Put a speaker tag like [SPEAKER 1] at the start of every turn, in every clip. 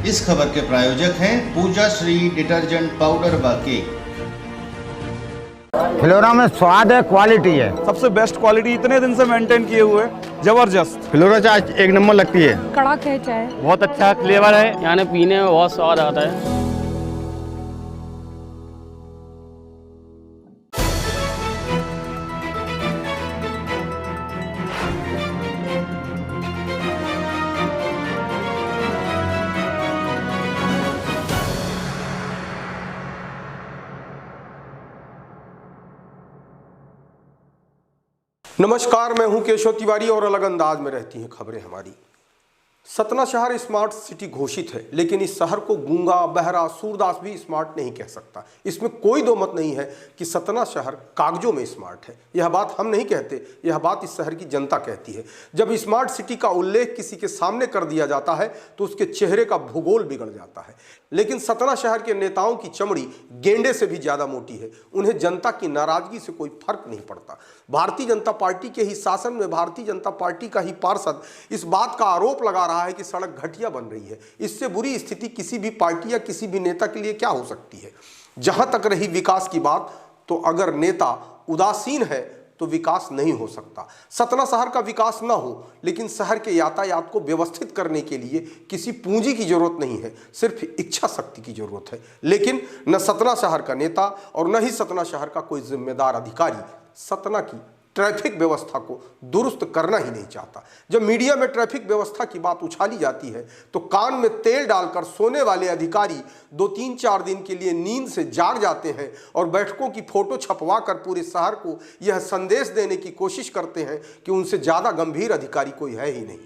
[SPEAKER 1] इस खबर के प्रायोजक हैं पूजा श्री डिटर्जेंट पाउडर व केक।
[SPEAKER 2] फ्लोरा में स्वाद है, क्वालिटी है,
[SPEAKER 3] सबसे बेस्ट क्वालिटी इतने दिन से मेंटेन किए हुए, जबरदस्त।
[SPEAKER 2] फ्लोरा चाय एक नंबर लगती है,
[SPEAKER 4] कड़क है चाय,
[SPEAKER 5] बहुत अच्छा फ्लेवर है, यानी पीने में बहुत स्वाद आता है।
[SPEAKER 6] नमस्कार, मैं हूं केशव तिवारी और अलग अंदाज में रहती हैं खबरें हमारी। सतना शहर स्मार्ट सिटी घोषित है, लेकिन इस शहर को गूंगा, बहरा, सूरदास भी स्मार्ट नहीं कह सकता। इसमें कोई दो मत नहीं है कि सतना शहर कागजों में स्मार्ट है। यह बात हम नहीं कहते, यह बात इस शहर की जनता कहती है। जब स्मार्ट सिटी का उल्लेख किसी के सामने कर दिया जाता है तो उसके चेहरे का भूगोल बिगड़ जाता है। लेकिन सतना शहर के नेताओं की चमड़ी गेंडे से भी ज्यादा मोटी है। उन्हें जनता की नाराजगी से कोई फर्क नहीं पड़ता। भारतीय जनता पार्टी के ही शासन में भारतीय जनता पार्टी का ही पार्षद इस बात का आरोप लगा रहा है कि सड़क घटिया बन रही है। इससे बुरी स्थिति किसी भी पार्टी या किसी भी नेता के लिए क्या हो सकती है। जहां तक रही विकास की बात, तो अगर नेता उदासीन है तो विकास नहीं हो सकता। सतना शहर का विकास ना हो, लेकिन शहर के यातायात को व्यवस्थित करने के लिए किसी पूंजी की जरूरत नहीं है, सिर्फ इच्छा शक्ति की जरूरत है। लेकिन न सतना शहर का नेता और न ही सतना शहर का कोई जिम्मेदार अधिकारी सतना की ट्रैफिक व्यवस्था को दुरुस्त करना ही नहीं चाहता। जब मीडिया में ट्रैफिक व्यवस्था की बात उछाली जाती है तो कान में तेल डालकर सोने वाले अधिकारी 2-3-4 दिन के लिए नींद से जाग जाते हैं और बैठकों की फोटो छपवा कर पूरे शहर को यह संदेश देने की कोशिश करते हैं कि उनसे ज़्यादा गंभीर अधिकारी कोई है ही नहीं।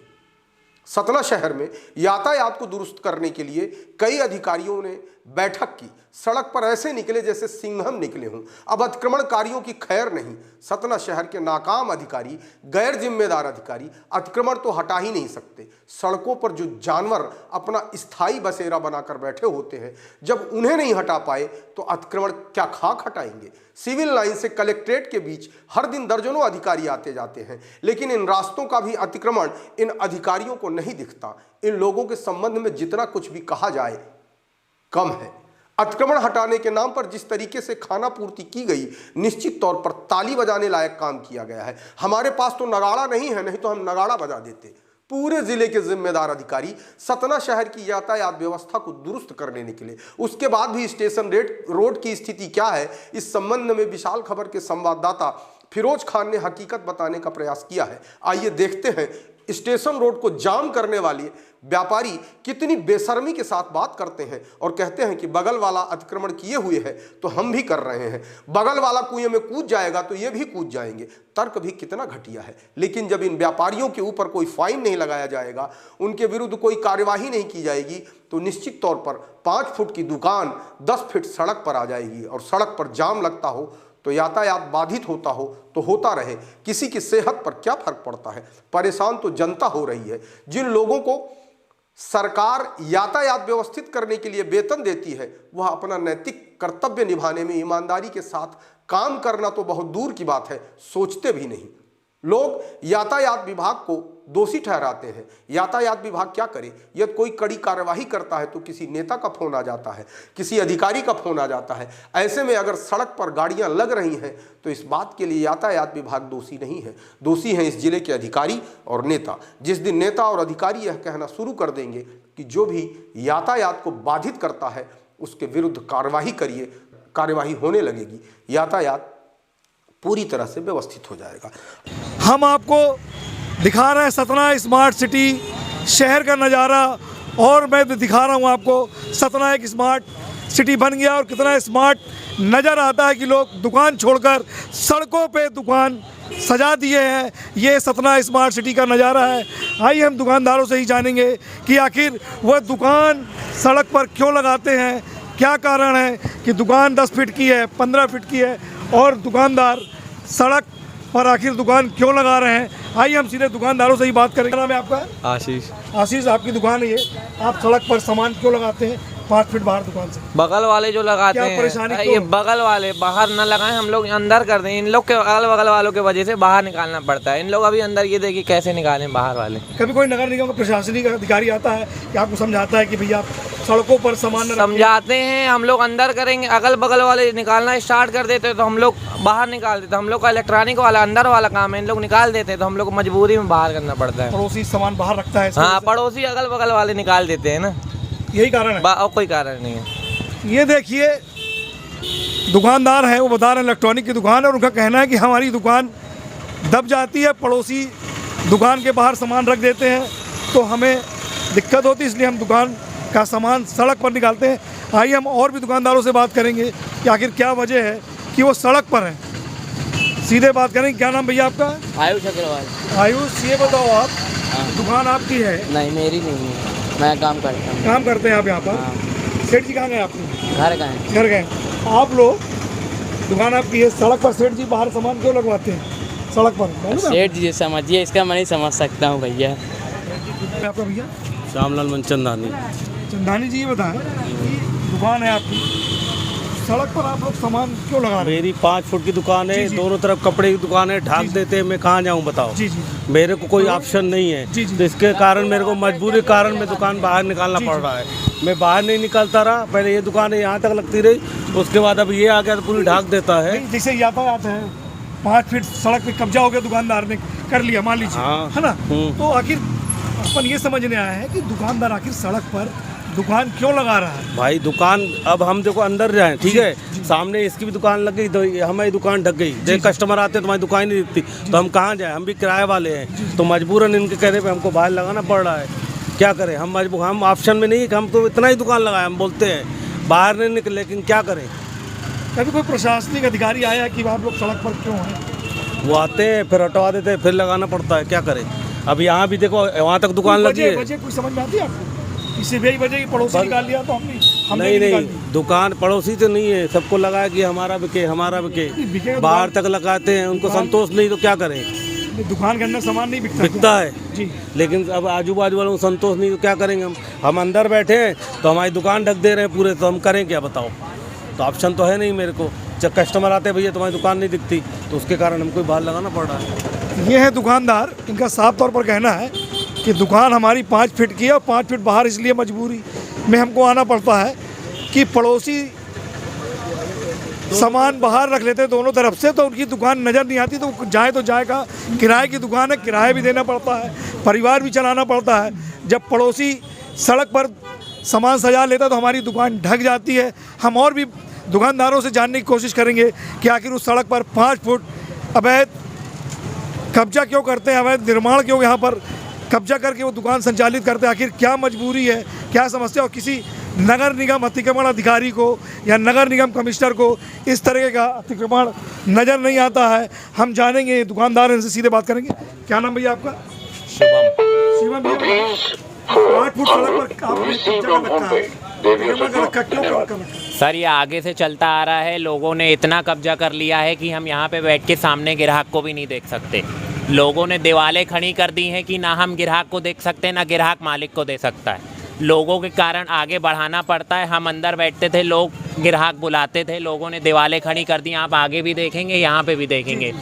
[SPEAKER 6] सतना शहर में यातायात को दुरुस्त करने के लिए कई अधिकारियों ने बैठक की। सड़क पर ऐसे निकले जैसे सिंघम निकले हों। अब अतिक्रमणकारियों की खैर नहीं। सतना शहर के नाकाम अधिकारी, गैर जिम्मेदार अधिकारी अतिक्रमण तो हटा ही नहीं सकते। सड़कों पर जो जानवर अपना स्थायी बसेरा बनाकर बैठे होते हैं, जब उन्हें नहीं हटा पाए तो अतिक्रमण क्या खाक हटाएंगे। सिविल लाइन से कलेक्ट्रेट के बीच हर दिन दर्जनों अधिकारी आते जाते हैं, लेकिन इन रास्तों का भी अतिक्रमण इन अधिकारियों को नहीं दिखता। इन लोगों के संबंध में जितना कुछ भी कहा जाए कम है। अतिक्रमण हटाने के नाम पर जिस तरीके से खाना पूर्ति की गई, निश्चित तौर पर ताली बजाने लायक काम किया गया है। हमारे पास तो नगाड़ा नहीं है, नहीं तो हम नगाड़ा बजा देते। पूरे जिले के जिम्मेदार अधिकारी सतना शहर की यातायात व्यवस्था को दुरुस्त करने निकले। उसके बाद भी स्टेशन रोड की स्थिति क्या है, इस संबंध में विशाल खबर के संवाददाता फिरोज खान ने हकीकत बताने का प्रयास किया है। आइए देखते हैं स्टेशन रोड को जाम करने वाले व्यापारी कितनी बेशर्मी के साथ बात करते हैं और कहते हैं कि बगल वाला अतिक्रमण किए हुए है तो हम भी कर रहे हैं, बगल वाला कुएं में कूद जाएगा तो ये भी कूद जाएंगे। तर्क भी कितना घटिया है। लेकिन जब इन व्यापारियों के ऊपर कोई फाइन नहीं लगाया जाएगा, उनके विरुद्ध कोई कार्यवाही नहीं की जाएगी, तो निश्चित तौर पर 5 फुट की दुकान 10 फीट सड़क पर आ जाएगी। और सड़क पर जाम लगता हो तो यातायात बाधित होता हो तो होता रहे, किसी की सेहत पर क्या फर्क पड़ता है। परेशान तो जनता हो रही है। जिन लोगों को सरकार यातायात व्यवस्थित करने के लिए वेतन देती है, वह अपना नैतिक कर्तव्य निभाने में ईमानदारी के साथ काम करना तो बहुत दूर की बात है, सोचते भी नहीं। लोग यातायात विभाग को दोषी ठहराते हैं। यातायात विभाग क्या करे? यदि कोई कड़ी कार्यवाही करता है तो किसी नेता का फोन आ जाता है, किसी अधिकारी का फोन आ जाता है। ऐसे में अगर सड़क पर गाड़ियां लग रही हैं तो इस बात के लिए यातायात विभाग दोषी नहीं है, दोषी हैं इस जिले के अधिकारी और नेता। जिस दिन नेता और अधिकारी यह कहना शुरू कर देंगे कि जो भी यातायात को बाधित करता है उसके विरुद्ध कार्यवाही करिए, कार्यवाही होने लगेगी, यातायात पूरी तरह से व्यवस्थित हो जाएगा।
[SPEAKER 3] हम आपको दिखा रहे हैं सतना स्मार्ट सिटी शहर का नज़ारा, और मैं दिखा रहा हूँ आपको सतना एक स्मार्ट सिटी बन गया और कितना स्मार्ट नज़र आता है कि लोग दुकान छोड़कर सड़कों पे दुकान सजा दिए हैं। ये सतना स्मार्ट सिटी का नज़ारा है। आइए हम दुकानदारों से ही जानेंगे कि आखिर वह दुकान सड़क पर क्यों लगाते हैं, क्या कारण है कि दुकान 10 फीट की है, 15 फीट की है और दुकानदार सड़क पर आखिर दुकान क्यों लगा रहे हैं। आइए हम सीधे दुकानदारों से ही बात करेंगे। क्या नाम है आपका?
[SPEAKER 5] आशीष।
[SPEAKER 3] आशीष, आपकी दुकान है ये, आप सड़क पर सामान क्यों लगाते हैं, 5 फीट बाहर दुकान से?
[SPEAKER 4] बगल वाले जो लगाते
[SPEAKER 3] क्या
[SPEAKER 4] हैं,
[SPEAKER 3] परेशानी क्यों
[SPEAKER 4] ये
[SPEAKER 3] है?
[SPEAKER 4] बगल वाले बाहर न लगाएं, हम लोग अंदर कर दें। इन लोग के अगल बगल वालों की वजह से बाहर निकालना पड़ता है। इन लोग अभी अंदर ये देखिए कैसे निकालें बाहर वाले।
[SPEAKER 3] कभी कोई नगर निगम का प्रशासनिक अधिकारी आता है कि आपको समझाता है कि भैया सड़कों पर सामान न रखिए?
[SPEAKER 4] समझाते हैं, हम लोग अंदर करेंगे, अगल बगल वाले निकालना स्टार्ट कर देते तो हम लोग बाहर निकाल देते। हम लोग का इलेक्ट्रॉनिक वाला अंदर वाला काम है, इन लोग निकाल देते तो हम लोग को मजबूरी में बाहर करना पड़ता है।
[SPEAKER 3] पड़ोसी सामान बाहर रखता है इसकी
[SPEAKER 4] हाँ,
[SPEAKER 3] वजह से?
[SPEAKER 4] पड़ोसी अगल बगल वाले निकाल देते हैं ना,
[SPEAKER 3] यही कारण है?
[SPEAKER 4] और कोई कारण नहीं है।
[SPEAKER 3] ये देखिए दुकानदार हैं, वो बता रहे हैं इलेक्ट्रॉनिक की दुकान है और उनका कहना है कि हमारी दुकान दब जाती है, पड़ोसी दुकान के बाहर सामान रख देते हैं तो हमें दिक्कत होती है, इसलिए हम दुकान का सामान सड़क पर निकालते हैं। आइए हम और भी दुकानदारों से बात करेंगे कि आखिर क्या वजह है कि वो सड़क पर हैं। सीधे बात करेंगे। क्या नाम भैया आपका?
[SPEAKER 5] आयुष अग्रवाल।
[SPEAKER 3] आयुष, ये बताओ आप, दुकान आपकी है?
[SPEAKER 5] नहीं, मेरी नहीं है, मैं काम करता हूँ।
[SPEAKER 3] काम करते हैं आप यहाँ पर? सेठ जी कहाँ गए आपके?
[SPEAKER 5] घर का है।
[SPEAKER 3] घर गए। आप लोग दुकान आपकी है, सड़क पर सेठ जी बाहर सामान क्यों लगवाते हैं सड़क पर? मालूम है
[SPEAKER 5] सेठ जी समझिए, इसका मैं नहीं समझ सकता हूँ भैया।
[SPEAKER 3] आपका भैया?
[SPEAKER 7] श्यामलाल मनचंदानी।
[SPEAKER 3] चंदानी जी, ये बताएं कि दुकान है आपकी, सड़क पर आप लोग सामान क्यों लगा रहे हैं?
[SPEAKER 7] मेरी 5 फुट की दुकान है,
[SPEAKER 3] जी, जी।
[SPEAKER 7] दोनों तरफ कपड़े की दुकान है, ढाक देते हैं, मैं कहाँ जाऊँ बताओ?
[SPEAKER 3] जी जी
[SPEAKER 7] मेरे को कोई ऑप्शन नहीं है,
[SPEAKER 3] जी, जी।
[SPEAKER 7] तो इसके कारण मेरे को मजबूरी कारण मैं दुकान बाहर निकालना पड़ रहा है। मैं बाहर नहीं निकलता रहा, पहले ये दुकान है यहाँ तक लगती रही, उसके बाद अब ये आ गया तो पूरी ढाक देता है।
[SPEAKER 3] नहीं, जैसे यातायात है, 5 फीट सड़क पे कब्जा हो गया, दुकानदार ने कर लिया मान लीजिए,
[SPEAKER 7] हाँ।
[SPEAKER 3] है ना? तो आखिर अपन ये समझने आया है कि दुकानदार आखिर सड़क पर दुकान क्यों लगा रहा है?
[SPEAKER 7] भाई दुकान, अब हम देखो अंदर जाए, ठीक है, सामने इसकी भी दुकान लग गई तो हमारी दुकान ढक गई। देख कस्टमर आते हैं तो हमारी दुकान नहीं दिखती, तो हम कहाँ जाए? हम भी किराए वाले हैं, तो मजबूरन इनके कहने पे हमको बाहर लगाना पड़ रहा है। क्या करें? हम ऑप्शन में नहीं है कि हम तो इतना ही दुकान लगाए, हम बोलते हैं बाहर नहीं निकले, लेकिन क्या करें?
[SPEAKER 3] कभी कोई प्रशासनिक अधिकारी आया कि आप लोग सड़क पर क्यों हैं?
[SPEAKER 7] वो आते हैं, फिर हटवा देते हैं, फिर लगाना पड़ता है। क्या करें? अब यहाँ भी देखो, वहाँ तक दुकान लगी है।
[SPEAKER 3] वजह कोई समझ में आती है आपको? किसी भी वजह की पड़ोसी निकाल लिया तो हमने
[SPEAKER 7] नहीं
[SPEAKER 3] निकाल
[SPEAKER 7] नहीं,
[SPEAKER 3] ली।
[SPEAKER 7] दुकान पड़ोसी तो नहीं है, सबको लगाया कि हमारा बिके, हमारा बिके,
[SPEAKER 3] बिकेगा
[SPEAKER 7] बाहर तक लगाते हैं, उनको संतोष नहीं तो क्या करें?
[SPEAKER 3] दुकान के अंदर सामान नहीं बिकता?
[SPEAKER 7] बिकता है
[SPEAKER 3] जी।
[SPEAKER 7] लेकिन अब आजू बाजू वालों को संतोष नहीं तो क्या करेंगे? हम अंदर बैठे हैं तो हमारी दुकान ढक दे रहे हैं पूरे, तो हम करें क्या बताओ? तो ऑप्शन तो है नहीं मेरे को। जब कस्टमर आते हैं, भैया तुम्हारी दुकान नहीं दिखती, तो उसके कारण हमको बाहर लगाना पड़ रहा है।
[SPEAKER 3] ये है दुकानदार, इनका साफ तौर पर कहना है कि दुकान हमारी 5 फीट की है और 5 फीट बाहर इसलिए मजबूरी में हमको आना पड़ता है कि पड़ोसी सामान बाहर रख लेते हैं दोनों तरफ से, तो उनकी दुकान नज़र नहीं आती, तो जाए तो जाएगा। किराए की दुकान है, किराया भी देना पड़ता है, परिवार भी चलाना पड़ता है। जब पड़ोसी सड़क पर सामान सजा लेता है तो हमारी दुकान ढक जाती है। हम और भी दुकानदारों से जानने की कोशिश करेंगे कि आखिर उस सड़क पर 5 फुट अवैध कब्जा क्यों करते हैं, अवैध निर्माण क्यों यहाँ पर कब्जा करके वो दुकान संचालित करते हैं, आखिर क्या मजबूरी है, क्या समस्या। और किसी नगर निगम अतिक्रमण अधिकारी को या नगर निगम कमिश्नर को इस तरह का अतिक्रमण नज़र नहीं आता है। हम जानेंगे, दुकानदार इनसे सीधे बात करेंगे। क्या नाम भैया आपका? शिवम भैया, 8 फुट सड़क पर आपने कब्जा कर रखा है, अतिक्रमण कर रखा, क्यों कर रखा है?
[SPEAKER 8] सर, ये आगे से चलता आ रहा है, लोगों ने इतना कब्जा कर लिया है कि हम यहाँ पे बैठ के सामने ग्राहक को भी नहीं देख सकते। लोगों ने दीवारें खड़ी कर दी हैं कि ना हम ग्राहक को देख सकते, ना ग्राहक मालिक को दे सकता है। लोगों के कारण आगे बढ़ाना पड़ता है। हम अंदर बैठते थे, लोग ग्राहक बुलाते थे, लोगों ने दीवारें खड़ी कर दी। आप आगे भी देखेंगे, यहाँ पे भी देखेंगे।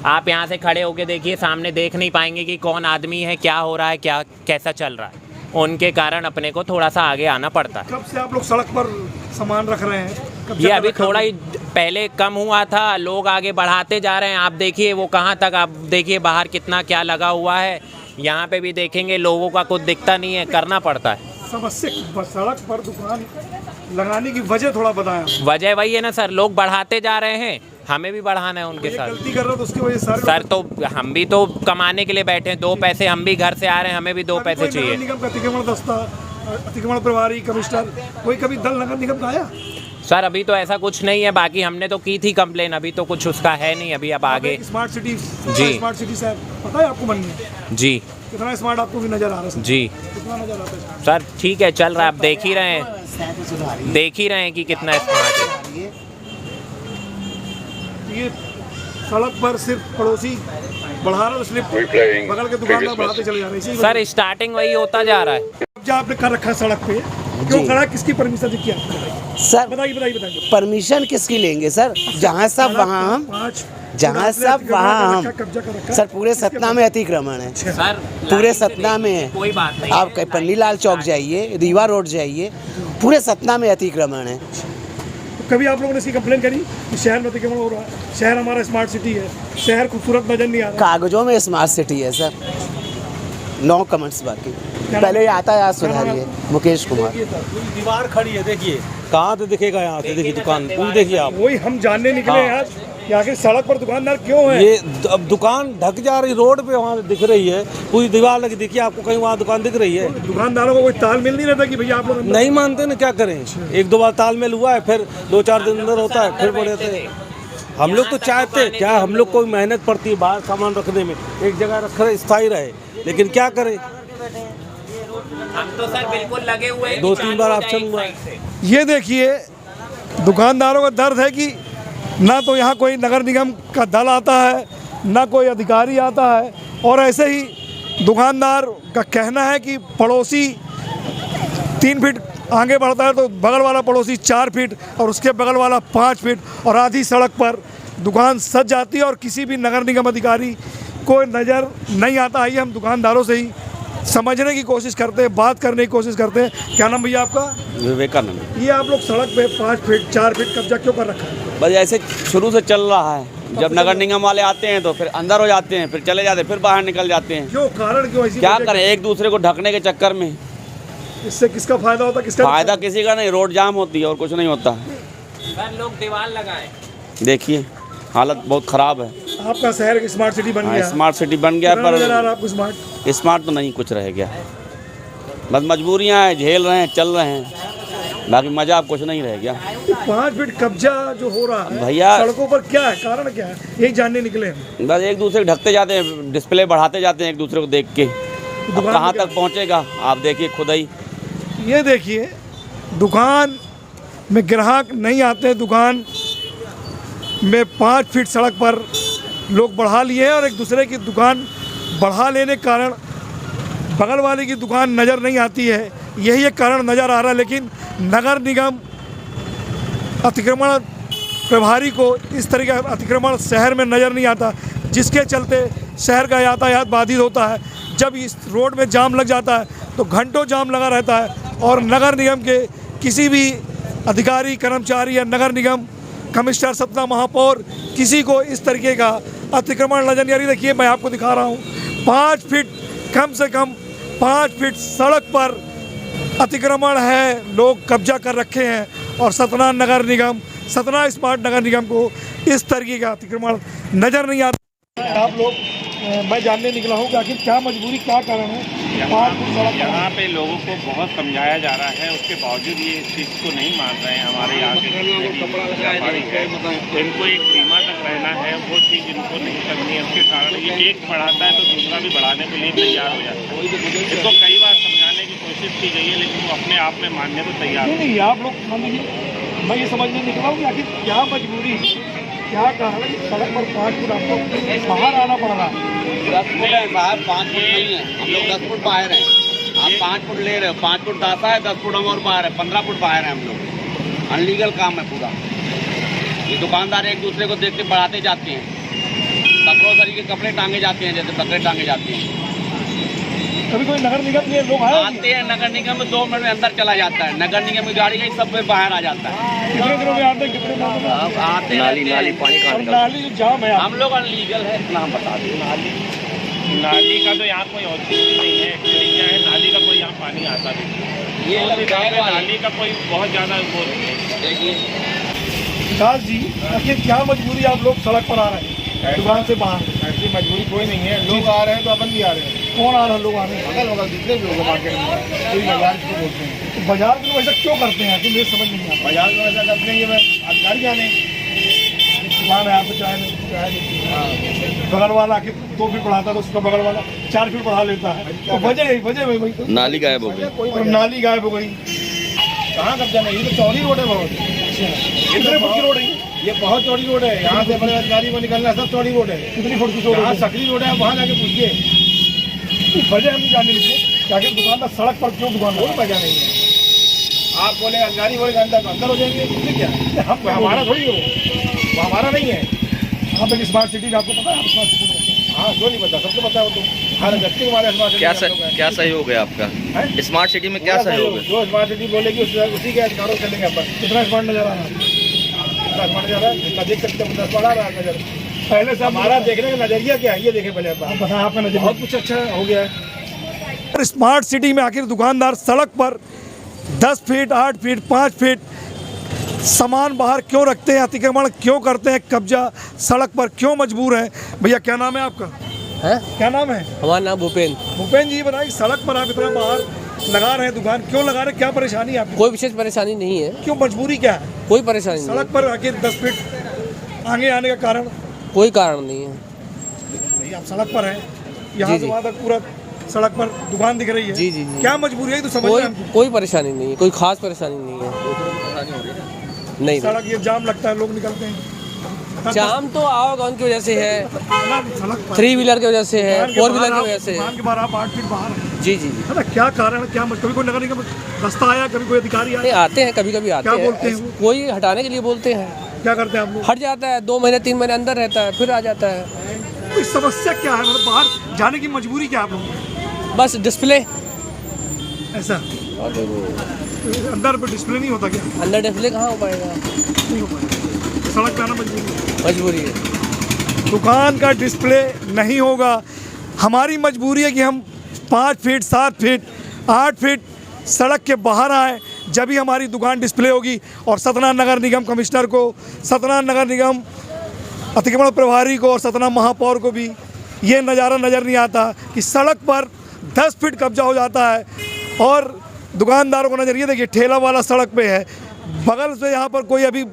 [SPEAKER 8] आप यहाँ से खड़े होके देखिए, सामने देख नहीं पाएंगे कि कौन आदमी है, क्या हो रहा है, क्या कैसा चल रहा है। उनके कारण अपने को थोड़ा सा आगे आना पड़ता है।
[SPEAKER 3] कब से आप लोग सड़क पर सामान रख रहे हैं?
[SPEAKER 8] ये अभी थोड़ा ही पहले कम हुआ था, लोग आगे बढ़ाते जा रहे हैं। आप देखिए वो कहाँ तक, आप देखिए बाहर कितना क्या लगा हुआ है। यहाँ पे भी देखेंगे, लोगों का कुछ दिखता नहीं है, करना पड़ता है।
[SPEAKER 3] समस्या सड़क पर दुकान लगाने की वजह थोड़ा बताएं।
[SPEAKER 8] वजह वही है ना सर, लोग बढ़ाते जा रहे हैं, हमें भी बढ़ाना है उनके साथ।
[SPEAKER 3] गलती कर रहे हो तो उसकी वजह
[SPEAKER 8] सर, तो हम भी तो कमाने के लिए बैठे हैं, 2 पैसे हम भी घर से आ रहे हैं, हमें भी 2 पैसे चाहिए।
[SPEAKER 3] नगर निगम का अतिक्रमण दस्ता, अतिक्रमण प्रभारी, कमिश्नर, कोई कभी दल नगर निगम का आया?
[SPEAKER 8] सर, अभी तो ऐसा कुछ नहीं है, बाकी हमने तो की थी कंप्लेन, अभी तो कुछ उसका है नहीं। अभी अब आगे
[SPEAKER 3] स्मार्ट सिटी,
[SPEAKER 8] जी,
[SPEAKER 3] स्मार्ट सिटी साहब पता है आपको बननी है?
[SPEAKER 8] जी।
[SPEAKER 3] कितना स्मार्ट आपको भी नजर आ रहा है?
[SPEAKER 8] जी
[SPEAKER 3] कितना नजर आता है
[SPEAKER 8] सर, ठीक है, चल रहा है, आप देख ही रहे हैं, देख ही रहे हैं कि कितना स्मार्ट है।
[SPEAKER 3] ये सड़क पर सिर्फ पड़ोसी बढ़ा रहा है, इसलिए बगल के दुकानदार बढ़ाते चले जा रहे हैं।
[SPEAKER 8] सर, स्टार्टिंग वही होता जा रहा है।
[SPEAKER 3] कब्जा आपने कर रखा है सड़क पे, क्यों खड़ा है? किसकी परमिशन से किया आपने?
[SPEAKER 9] सर
[SPEAKER 3] बताइए।
[SPEAKER 9] परमिशन किसकी लेंगे सर? जहाँ सब वहाँ हम, जहाँ सब वहाँ हम।
[SPEAKER 3] कब्जा कर रखा है।
[SPEAKER 9] सर पूरे सतना में अतिक्रमण है,
[SPEAKER 8] सर
[SPEAKER 9] पूरे सतना में है।
[SPEAKER 8] कोई बात नहीं
[SPEAKER 9] आप पन्नीलाल चौक जाइए, रीवा रोड जाइए, पूरे सतना में अतिक्रमण है।
[SPEAKER 3] कभी आप लोगों ने इसकी कंप्लेन करी कि शहर में अतिक्रमण हो रहा है? शहर हमारा स्मार्ट सिटी है, शहर खूबसूरत नजर नहीं आ रहा।
[SPEAKER 9] कागजों में स्मार्ट सिटी है सर, 9 कमेंट्स बाकी। पहले यातायात सुधारिए। मुकेश कुमार।
[SPEAKER 7] दीवार खड़ी है, देखिए कहाँ से दिखेगा, यहाँ से देखिए दुकान पूरी, देखिए आप।
[SPEAKER 3] वही हम जानने निकले हैं आज कि आखिर सड़क पर दुकानदार क्यों है?
[SPEAKER 7] ये अब दुकान ढक जा रही, रोड पे वहाँ दिख रही है, पूरी दीवार लगी, देखिए आपको कहीं वहाँ दुकान दिख रही है।
[SPEAKER 3] दुकानदारों को कोई तालमेल नहीं रहता कि भैया आप लोग
[SPEAKER 7] नहीं मानते ना, क्या करें? 1-2 बार तालमेल हुआ है, फिर 2-4 दिन अंदर होता है, फिर बोले थे। हम लोग तो चाहते क्या, हम लोग को मेहनत पड़ती है बाहर सामान रखने में, एक जगह रख रहे स्थायी रहे, लेकिन क्या करें?
[SPEAKER 8] हम तो सर बिल्कुल लगे हुए हैं।
[SPEAKER 7] 2-3 बार ऑप्शन हुआ है।
[SPEAKER 3] ये देखिए दुकानदारों का दर्द है कि ना तो यहाँ कोई नगर निगम का दल आता है, ना कोई अधिकारी आता है, और ऐसे ही दुकानदार का कहना है कि पड़ोसी 3 फीट आगे बढ़ता है तो बगल वाला पड़ोसी 4 फीट और उसके बगल वाला 5 फीट, और आधी सड़क पर दुकान सज जाती है और किसी भी नगर निगम अधिकारी को नज़र नहीं आता। आइए हम दुकानदारों से ही समझने की कोशिश करते हैं, बात करने की कोशिश करते हैं। क्या नाम भैया आपका?
[SPEAKER 2] विवेकानंद।
[SPEAKER 3] ये आप लोग सड़क पे 5 फीट 4 फीट कब्जा क्यों कर रखा है?
[SPEAKER 2] बस ऐसे शुरू से चल रहा है, जब नगर निगम वाले आते हैं तो फिर अंदर हो जाते हैं, फिर चले जाते हैं, फिर बाहर निकल जाते हैं।
[SPEAKER 3] क्यों, कारण क्यों? ऐसी
[SPEAKER 2] क्या करें, एक दूसरे को ढकने के चक्कर में।
[SPEAKER 3] इससे किसका फायदा होता है? किसका
[SPEAKER 2] फायदा किसी का नहीं, रोड जाम होती है और कुछ नहीं होता।
[SPEAKER 8] सर लोग दीवार लगाए,
[SPEAKER 2] देखिए हालत बहुत ख़राब है।
[SPEAKER 3] आपका शहर स्मार्ट सिटी बन गया।
[SPEAKER 2] स्मार्ट सिटी बन गया,
[SPEAKER 3] कितना नजर आ रहा है
[SPEAKER 2] पर
[SPEAKER 3] आपको स्मार्ट?
[SPEAKER 2] स्मार्ट तो नहीं कुछ रह गया, बस मजबूरियाँ हैं, झेल रहे हैं, चल रहे हैं, बाकी मज़ा अब कुछ नहीं रह गया।
[SPEAKER 3] 5 फीट कब्जा जो हो रहा है
[SPEAKER 2] भैया,
[SPEAKER 3] सड़कों पर, क्या है कारण? क्या है यही जानने निकले हैं।
[SPEAKER 2] बस एक दूसरे को ढकते जाते हैं, डिस्प्ले बढ़ाते जाते हैं एक दूसरे को देख के। अब कहाँ तक पहुँचेगा आप देखिए खुद ही।
[SPEAKER 3] ये देखिए दुकान में ग्राहक नहीं आते, दुकान में 5 फीट सड़क पर लोग बढ़ा लिए हैं, और एक दूसरे की दुकान बढ़ा लेने के कारण बगल वाले की दुकान नज़र नहीं आती है। यही एक कारण नज़र आ रहा है, लेकिन नगर निगम अतिक्रमण प्रभारी को इस तरह का अतिक्रमण शहर में नज़र नहीं आता, जिसके चलते शहर का यातायात बाधित होता है। जब इस रोड में जाम लग जाता है तो घंटों जाम लगा रहता है, और नगर निगम के किसी भी अधिकारी कर्मचारी या नगर निगम कमिश्नर सतना महापौर किसी को इस तरीके का अतिक्रमण नजर नहीं आ रही। देखिए मैं आपको दिखा रहा हूँ, 5 फीट, कम से कम 5 फीट सड़क पर अतिक्रमण है, लोग कब्जा कर रखे हैं, और सतना नगर निगम, सतना स्मार्ट नगर निगम को इस तरीके का अतिक्रमण नज़र नहीं आता। आप लोग, मैं जानने निकला हूँ कि आखिर क्या मजबूरी, क्या कारण है?
[SPEAKER 10] यहाँ पे लोगों को बहुत समझाया जा रहा है, उसके बावजूद ये इस चीज़ को नहीं मान रहे हैं। हमारे यहाँ के व्यापारी है, इनको एक सीमा तक रहना है, वो चीज़ इनको नहीं करनी है। उसके कारण ये एक बढ़ाता है तो दूसरा भी बढ़ाने के लिए तैयार हो जाता है। इसको कई बार समझाने की कोशिश की गई है, लेकिन वो अपने आप में मानने को तैयार
[SPEAKER 3] नहीं। आप लोग मैं ये समझने निकला हूँ कि आखिर क्या मजबूरी, क्या कारण है कि सड़क पर 5 फुट आपको बाहर आना पड़ रहा है?
[SPEAKER 2] 10 फुट है साहब, 5 फुट नहीं है, हम लोग 10 फुट बाहर हैं। आप 5 फुट ले रहे हो, 5 फुट दाता है, 10 फुट हम और बाहर है, 15 फुट बाहर है हम लोग। अनलीगल काम है पूरा। ये दुकानदार एक दूसरे को देख के बढ़ाते जाते हैं, कपड़ों के कपड़े टांगे जाते हैं, जैसे बकरे टांगे जाते हैं।
[SPEAKER 3] कभी कोई नगर निगम के लोग
[SPEAKER 2] आते हैं, नगर निगम में 2 मिनट में अंदर चला जाता है, नगर निगम की गाड़ी गई सब बाहर आ जाता है।
[SPEAKER 3] कितने दिनों में आते हैं? कितने दिनों में
[SPEAKER 2] आते नाली पानी का
[SPEAKER 3] नाली जो जाम है,
[SPEAKER 2] हम लोग अनलीगल है, इतना हम बता दें।
[SPEAKER 10] नाली का तो यहाँ कोई औचित्य नहीं है। एक्चुअली क्या है, नाली का कोई यहाँ पानी आता नहीं, ये नाली का कोई बहुत ज़्यादा वो नहीं है।
[SPEAKER 2] देखिए
[SPEAKER 3] विकास जी, आखिर क्या मजबूरी आप लोग सड़क पर आ रहे हैं दुकान से बाहर?
[SPEAKER 1] ऐसी मजबूरी कोई नहीं है, लोग आ रहे हैं तो अपन भी आ रहे हैं।
[SPEAKER 3] कौन आ रहा है? लोग आ रहे हैं
[SPEAKER 1] अगल बगल जितने भी लोग मार्केट में, कोई बाजार को बोलते हैं।
[SPEAKER 3] तो बाजार के लोग ऐसा क्यों करते हैं कि मुझे समझ नहीं आता।
[SPEAKER 1] बाजार में ऐसा करते हैं, ये मैं अधिकारी जाने
[SPEAKER 3] दुकान है यहाँ पे, चाहे बगल वाला आखिर 2 फीट बढ़ाता है तो उसका बगल वाला 4 फीट बढ़ा लेता है, तो वजह वही तो
[SPEAKER 2] नाली गायब हो गई,
[SPEAKER 3] और नाली गायब हो गई।
[SPEAKER 1] कहाँ कब्जा नहीं, ये तो चौड़ी रोड है बहुत।
[SPEAKER 3] कितने फुट की रोड है
[SPEAKER 1] ये? बहुत चौड़ी रोड है, यहाँ से बड़े अधिकारी को निकलना सब चौड़ी रोड है।
[SPEAKER 3] कितनी फुट की रोड
[SPEAKER 1] यहाँ
[SPEAKER 3] है?
[SPEAKER 1] सकरी रोड है, वहाँ जाके पूछिए।
[SPEAKER 3] वजह हम जानने लगे कि आखिर दुकानदार सड़क पर क्यों दुकान,
[SPEAKER 1] कोई वजह नहीं है।
[SPEAKER 3] आप बोले गाड़ी बोले अंदर हो जाएंगे, इसमें क्या है? हम हमारा थोड़ी हो, वो हमारा नहीं है। आप एक स्मार्ट सिटी में, आपको पता है आप स्मार्ट सिटी में? हाँ, क्यों नहीं पता, सबको पता है। वो तो हर व्यक्ति को हमारे स्मार्ट सिटी
[SPEAKER 11] क्या सहयोग है आपका स्मार्ट सिटी में? क्या सहयोग है?
[SPEAKER 3] जो स्मार्ट सिटी बोलेगी उसी के अधिकारों से चलेंगे अपन। कितना स्मार्ट नजर आ रहा है? कितना स्मार्ट नजर आ रहा है? जितना देख सकते हैं 10 बढ़ा रहा है नजर। पहले से हमारा देखने का नजरिया क्या है ये देखे पहले आप बताएं। आपका नजरिया बहुत कुछ अच्छा हो गया है। स्मार्ट सिटी में आखिर दुकानदार सड़क पर 10 फीट, 8 फीट, 5 फीट सामान बाहर क्यों रखते हैं, अतिक्रमण क्यों करते हैं, कब्जा सड़क पर क्यों मजबूर है? भैया क्या नाम है आपका?
[SPEAKER 4] है
[SPEAKER 3] क्या नाम है?
[SPEAKER 4] हमारा नाम भूपेंद्र।
[SPEAKER 3] भूपेंद्र जी बताइए, सड़क पर आप इतना बाहर लगा रहे हैं दुकान, क्यों लगा रहे हैं, क्या परेशानी है आपको?
[SPEAKER 4] कोई विशेष परेशानी नहीं है।
[SPEAKER 3] क्यों, मजबूरी क्या है?
[SPEAKER 4] कोई परेशानी नहीं,
[SPEAKER 3] सड़क पर आखिर 10 फीट आगे आने का कारण?
[SPEAKER 4] कोई कारण नहीं है।
[SPEAKER 3] नहीं, आप सड़क पर हैं, यहाँ से वहाँ तक पूरा सड़क पर दुकान दिख रही है।
[SPEAKER 4] जी जी जी।
[SPEAKER 3] क्या मजबूरी है तो समझ रहे हैं?
[SPEAKER 4] कोई परेशानी नहीं है, कोई खास परेशानी नहीं है। नहीं,
[SPEAKER 3] सड़क ये जाम लगता है, लोग निकलते हैं।
[SPEAKER 4] जाम तो आवागमन की वजह से है,
[SPEAKER 3] सड़क
[SPEAKER 4] 3 व्हीलर की वजह से है, 4 व्हीलर की वजह से है।
[SPEAKER 3] दुकान के बाहर आप 8 फीट बाहर हैं।
[SPEAKER 4] जी जी जी।
[SPEAKER 3] क्या कारण है? क्या कभी कोई नगर निगम रास्ता आया, कभी कोई अधिकारी आया?
[SPEAKER 4] नहीं, आते हैं, कभी कभी आते हैं।
[SPEAKER 3] क्या बोलते हैं?
[SPEAKER 4] कोई हटाने के लिए बोलते हैं।
[SPEAKER 3] क्या करते हैं आप लोग?
[SPEAKER 4] हट जाता है, 2 महीने 3 महीने अंदर रहता है, फिर आ जाता है।
[SPEAKER 3] कोई समस्या क्या है, मतलब बाहर जाने की मजबूरी क्या है आप लोगों की?
[SPEAKER 4] बस डिस्प्ले,
[SPEAKER 3] ऐसा अंदर पर डिस्प्ले नहीं होता क्या?
[SPEAKER 4] अंदर डिस्प्ले कहाँ हो पाएगा?
[SPEAKER 3] नहीं हो पाएगा, सड़क पे आना
[SPEAKER 4] मजबूरी है।
[SPEAKER 3] दुकान का डिस्प्ले नहीं होगा। हमारी मजबूरी है कि हम 5 फीट, 7 फीट, 8 फीट सड़क के बाहर आए, जब ही हमारी दुकान डिस्प्ले होगी। और सतना नगर निगम कमिश्नर को, सतना नगर निगम अतिक्रमण प्रभारी को और सतना महापौर को भी ये नज़ारा नज़र नहीं आता कि सड़क पर 10 फीट कब्जा हो जाता है। और दुकानदारों को नज़र ये देखिए, ठेला वाला सड़क पे है, बगल से यहाँ पर कोई अभी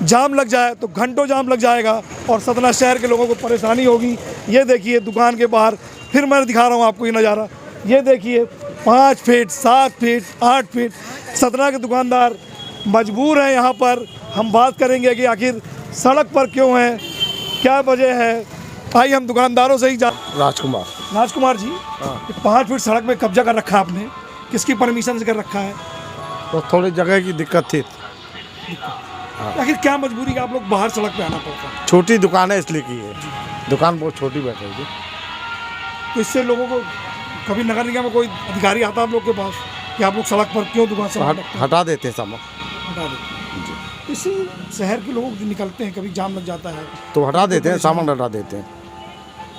[SPEAKER 3] जाम लग जाए तो घंटों जाम लग जाएगा और सतना शहर के लोगों को परेशानी होगी। ये देखिए दुकान के बाहर, फिर मैं दिखा रहा हूँ आपको ये नज़ारा। ये देखिए 5 फीट, 7 फीट, 8 फीट सतना के दुकानदार मजबूर हैं यहाँ पर। हम बात करेंगे कि आखिर सड़क पर क्यों हैं, क्या वजह है। आइए हम दुकानदारों से ही राजकुमार जी, 5 फीट सड़क में कब्जा कर रखा आपने, किसकी परमिशन से कर रखा है?
[SPEAKER 7] तो थोड़ी जगह की दिक्कत थी।
[SPEAKER 3] आखिर क्या मजबूरी का आप लोग बाहर सड़क पे आना पड़ता है?
[SPEAKER 7] छोटी दुकान है इसलिए की है, दुकान बहुत छोटी बैठेगी।
[SPEAKER 3] तो इससे लोगों को कभी नगर निगम में कोई अधिकारी आता है आप लोग के पास कि आप लोग सड़क पर क्यों दुकान से
[SPEAKER 7] हटा देते हैं सामान,
[SPEAKER 3] हटा देते? इससे शहर के लोग निकलते हैं, कभी जाम लग जाता है
[SPEAKER 7] तो हटा देते हैं, सामान हटा देते हैं।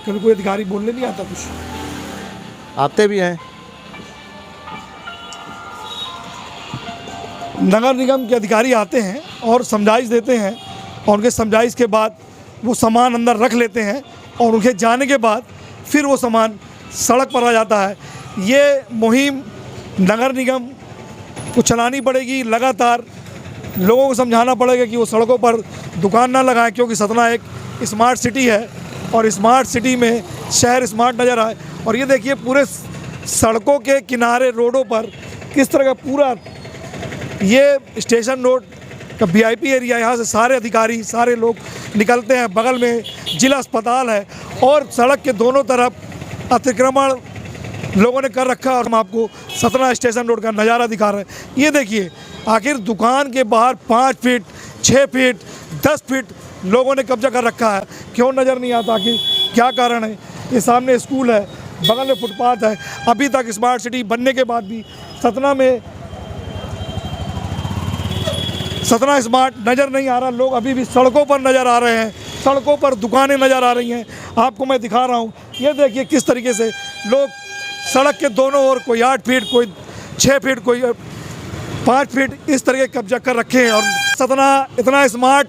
[SPEAKER 3] कभी कोई अधिकारी बोलने नहीं आता कुछ?
[SPEAKER 7] आते भी हैं।
[SPEAKER 3] नगर निगम के अधिकारी आते हैं और समझाइश देते हैं, और उनके समझाइश के बाद वो सामान अंदर रख लेते हैं, और उनके जाने के बाद फिर वो सामान सड़क पर आ जाता है। ये मुहिम नगर निगम को चलानी पड़ेगी, लगातार लोगों को समझाना पड़ेगा कि वो सड़कों पर दुकान ना लगाएं, क्योंकि सतना एक स्मार्ट सिटी है और स्मार्ट सिटी में शहर स्मार्ट नज़र आए। और ये देखिए पूरे सड़कों के किनारे, रोडों पर किस तरह का पूरा ये स्टेशन रोड का VIP एरिया, यहाँ से सारे अधिकारी, सारे लोग निकलते हैं। बगल में जिला अस्पताल है और सड़क के दोनों तरफ अतिक्रमण लोगों ने कर रखा है। और हम आपको सतना स्टेशन रोड का नज़ारा दिखा रहे हैं। ये देखिए आखिर दुकान के बाहर 5 फीट, 6 फीट, 10 फीट लोगों ने कब्जा कर रखा है। क्यों नज़र नहीं आता, आखिर क्या कारण है? ये सामने स्कूल है, बगल में फुटपाथ है। अभी तक स्मार्ट सिटी बनने के बाद भी सतना स्मार्ट नज़र नहीं आ रहा। लोग अभी भी सड़कों पर नज़र आ रहे हैं, सड़कों पर दुकानें नज़र आ रही हैं। आपको मैं दिखा रहा हूँ, ये देखिए किस तरीके से लोग सड़क के दोनों ओर, कोई 8 फीट, कोई 6 फीट, कोई 5 फीट इस तरह के कब्जा कर रखे हैं। और सतना इतना स्मार्ट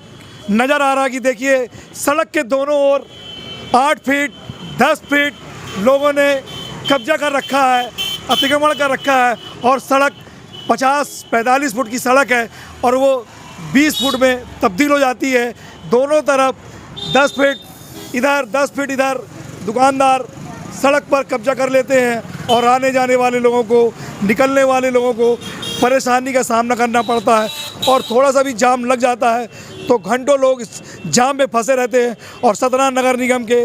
[SPEAKER 3] नज़र आ रहा है कि देखिए सड़क के दोनों ओर 8 फीट, 10 फीट लोगों ने कब्जा कर रखा है, अतिक्रमण कर रखा है। और सड़क 50-45 फुट की सड़क है और वो 20 फुट में तब्दील हो जाती है। दोनों तरफ 10 फीट इधर, 10 फीट इधर दुकानदार सड़क पर कब्जा कर लेते हैं और आने जाने वाले लोगों को, निकलने वाले लोगों को परेशानी का सामना करना पड़ता है। और थोड़ा सा भी जाम लग जाता है तो घंटों लोग इस जाम में फंसे रहते हैं। और सतना नगर निगम के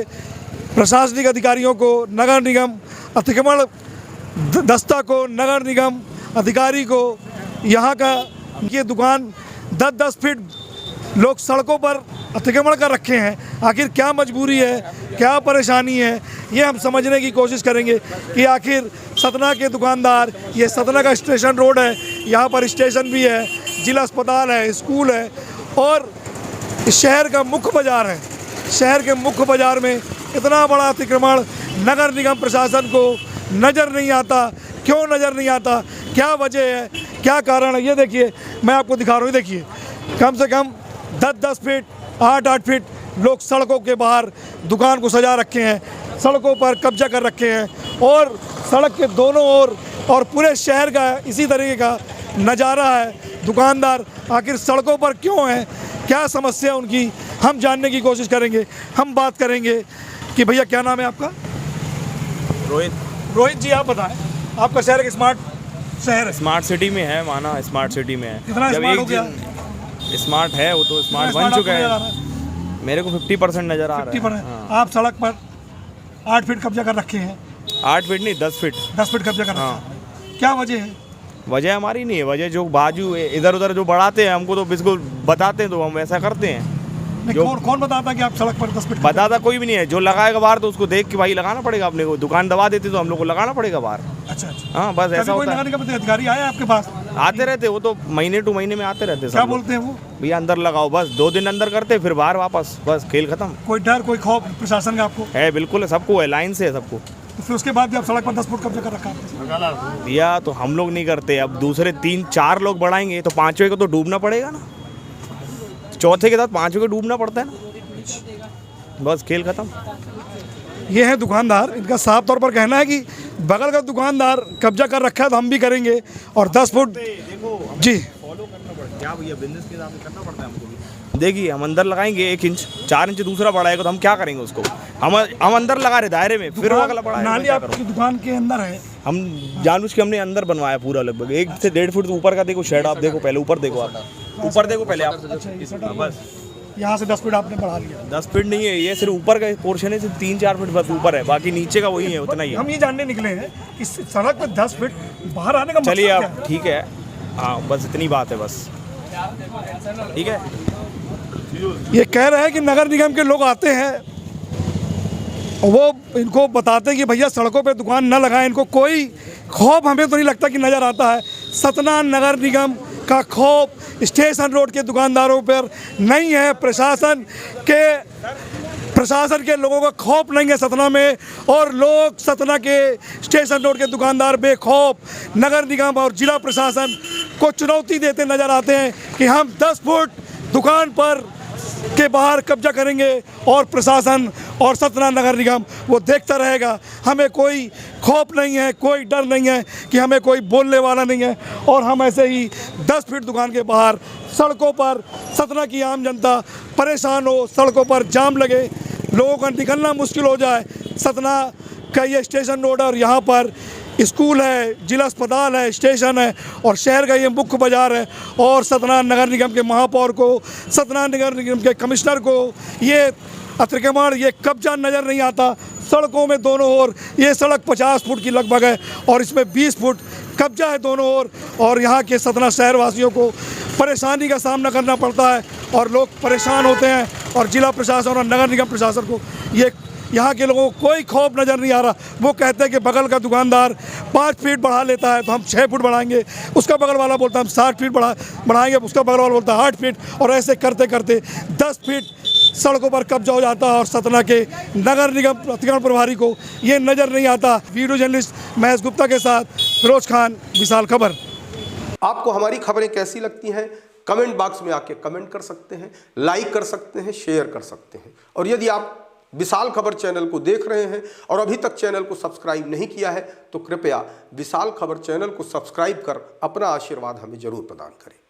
[SPEAKER 3] प्रशासनिक अधिकारियों को, नगर निगम अतिक्रमण दस्ता को, नगर निगम अधिकारी को यहाँ का ये दुकान 10-10 फीट लोग सड़कों पर अतिक्रमण कर रखे हैं। आखिर क्या मजबूरी है, क्या परेशानी है, ये हम समझने की कोशिश करेंगे कि आखिर सतना के दुकानदार, ये सतना का स्टेशन रोड है, यहाँ पर स्टेशन भी है, जिला अस्पताल है, स्कूल है और शहर का मुख्य बाज़ार है। शहर के मुख्य बाज़ार में इतना बड़ा अतिक्रमण नगर निगम प्रशासन को नज़र नहीं आता। क्यों नज़र नहीं आता, क्या वजह है, क्या कारण है, ये देखिए मैं आपको दिखा रहा हूँ। देखिए कम से कम 10-10 फीट 8-8 फीट लोग सड़कों के बाहर दुकान को सजा रखे हैं, सड़कों पर कब्जा कर रखे हैं और सड़क के दोनों ओर और पूरे शहर का इसी तरीके का नज़ारा है। दुकानदार आखिर सड़कों पर क्यों हैं, क्या समस्या है उनकी, हम जानने की कोशिश करेंगे। हम बात करेंगे कि भैया क्या नाम है आपका? रोहित जी, आप बताएं, आपका शहर एक स्मार्ट शहर है?
[SPEAKER 12] स्मार्ट सिटी में है, माना स्मार्ट सिटी में है।
[SPEAKER 3] कितना स्मार्ट हो गया?
[SPEAKER 12] स्मार्ट है, वो तो स्मार्ट बन चुका है। मेरे को 50% नज़र आ रहा है।
[SPEAKER 3] 50%। आप सड़क पर 8 फीट कब्जा कर रखे हैं।
[SPEAKER 12] 8 फीट नहीं, 10 फीट।
[SPEAKER 3] 10 फीट कब्जा कर रखा है। क्या वजह है?
[SPEAKER 12] वजह हमारी नहीं है, वजह जो बाजू इधर उधर जो बढ़ाते हैं हमको तो बिल्कुल बताते हैं तो हम वैसा करते हैं।
[SPEAKER 3] कौन बताता कि आप सड़क पर 10 फीट?
[SPEAKER 12] बताता कोई भी नहीं है, जो लगाएगा बाहर तो उसको देख के भाई लगाना पड़ेगा अपने को। दुकान दबा देते तो हम लोग को लगाना पड़ेगा बाहर।
[SPEAKER 3] अच्छा।
[SPEAKER 12] हाँ बस ऐसा होता है।
[SPEAKER 3] अधिकारी आए आपके पास?
[SPEAKER 12] आते रहते, वो तो महीने टू महीने में आते रहते।
[SPEAKER 3] क्या बोलते हैं वो?
[SPEAKER 12] भैया अंदर लगाओ, बस 2 दिन अंदर करते फिर बाहर वापस, बस खेल खत्म।
[SPEAKER 3] कोई डर, कोई खौफ प्रशासन का आपको
[SPEAKER 12] है? बिल्कुल है, सबको है, लाइन से है सबको।
[SPEAKER 3] तो फिर उसके बाद भी आप सड़क पर 10 फुट कब्जा कर रखा है?
[SPEAKER 12] भैया तो हम लोग नहीं करते, अब दूसरे 3-4 लोग बढ़ाएंगे तो 5वें को तो डूबना पड़ेगा ना, चौथे के साथ 5वें को डूबना पड़ता है ना, बस खेल खत्म।
[SPEAKER 3] ये है दुकानदार, इनका साफ तौर पर कहना है कि बगल का दुकानदार कब्जा कर रखा है तो हम भी करेंगे और 10 फुट जी
[SPEAKER 12] क्या भैया बिजनेस के हिसाब से करना पड़ता है हमको। देखिए हम अंदर लगाएंगे 1 इंच, 4 इंच दूसरा बढ़ाएगा तो हम क्या करेंगे उसको? हम अंदर लगा रहे दायरे में, फिर वो अगला बढ़ाएगा।
[SPEAKER 3] नाली आपकी दुकान के अंदर है?
[SPEAKER 12] हम जानबूझ के हमने अंदर बनवाया पूरा, लगभग 1 से 1.5 फुट ऊपर का। देखो शेड आप देखो पहले, ऊपर देखो आप, ऊपर देखो पहले आप। बस
[SPEAKER 3] यहाँ से 10 फीट आपने बढ़ा लिया?
[SPEAKER 12] 10 फीट नहीं है, ये सिर्फ ऊपर का पोर्शन है, सिर्फ 3-4 फीट बस ऊपर है, बाकी नीचे का वही है, उतना ही है।
[SPEAKER 3] हम ये जानने निकले हैं इस सड़क पे 10 फीट बाहर आने का मतलब
[SPEAKER 12] चलिए
[SPEAKER 3] क्या
[SPEAKER 12] आप
[SPEAKER 3] है?
[SPEAKER 12] ठीक है, हाँ बस इतनी बात है, बस ठीक है।
[SPEAKER 3] ये कह रहे हैं कि नगर निगम के लोग आते हैं, वो इनको बताते हैं कि भैया सड़कों पे दुकान न लगाएं। इनको कोई खौफ हमें तो नहीं लगता कि नज़र आता है। सतना नगर निगम का खौफ स्टेशन रोड के दुकानदारों पर नहीं है, प्रशासन के लोगों का खौफ नहीं है सतना में, और लोग सतना के स्टेशन रोड के दुकानदार बेखौफ नगर निगम और जिला प्रशासन को चुनौती देते नज़र आते हैं कि हम 10 फुट दुकान पर के बाहर कब्जा करेंगे और प्रशासन और सतना नगर निगम वो देखता रहेगा। हमें कोई खौफ नहीं है, कोई डर नहीं है कि हमें कोई बोलने वाला नहीं है, और हम ऐसे ही 10 फीट दुकान के बाहर सड़कों पर सतना की आम जनता परेशान हो, सड़कों पर जाम लगे, लोगों का निकलना मुश्किल हो जाए। सतना का ये स्टेशन रोड और यहाँ पर स्कूल है, जिला अस्पताल है, स्टेशन है और शहर का ये मुख्य बाज़ार है, और सतना नगर निगम के महापौर को, सतना नगर निगम के कमिश्नर को ये अतिक्रमण, ये कब्जा नज़र नहीं आता। सड़कों में दोनों ओर ये सड़क 50 फुट की लगभग है और इसमें 20 फुट कब्जा है दोनों ओर, और यहाँ के सतना शहर वासियों को परेशानी का सामना करना पड़ता है और लोग परेशान होते हैं। और जिला प्रशासन और नगर निगम प्रशासन को ये यहाँ के लोगों को कोई खौफ नज़र नहीं आ रहा। वो कहते हैं कि बगल का दुकानदार 5 फीट बढ़ा लेता है तो हम 6 फुट बढ़ाएंगे, उसका बगल वाला बोलता है हम 60 फीट बढ़ाएंगे, उसका बगल वाला बोलता है 8 फीट, और ऐसे करते करते 10 फीट सड़कों पर कब्जा हो जाता है और सतना के नगर निगम अतिक्रमण प्रभारी को ये नज़र नहीं आता। वीडियो जर्नलिस्ट महेश गुप्ता के साथ फिरोज खान, विशाल खबर।
[SPEAKER 6] आपको हमारी खबरें कैसी लगती हैं कमेंट बॉक्स में आके कमेंट कर सकते हैं, लाइक कर सकते हैं, शेयर कर सकते हैं। और यदि आप विशाल खबर चैनल को देख रहे हैं और अभी तक चैनल को सब्सक्राइब नहीं किया है तो कृपया विशाल खबर चैनल को सब्सक्राइब कर अपना आशीर्वाद हमें जरूर प्रदान करें।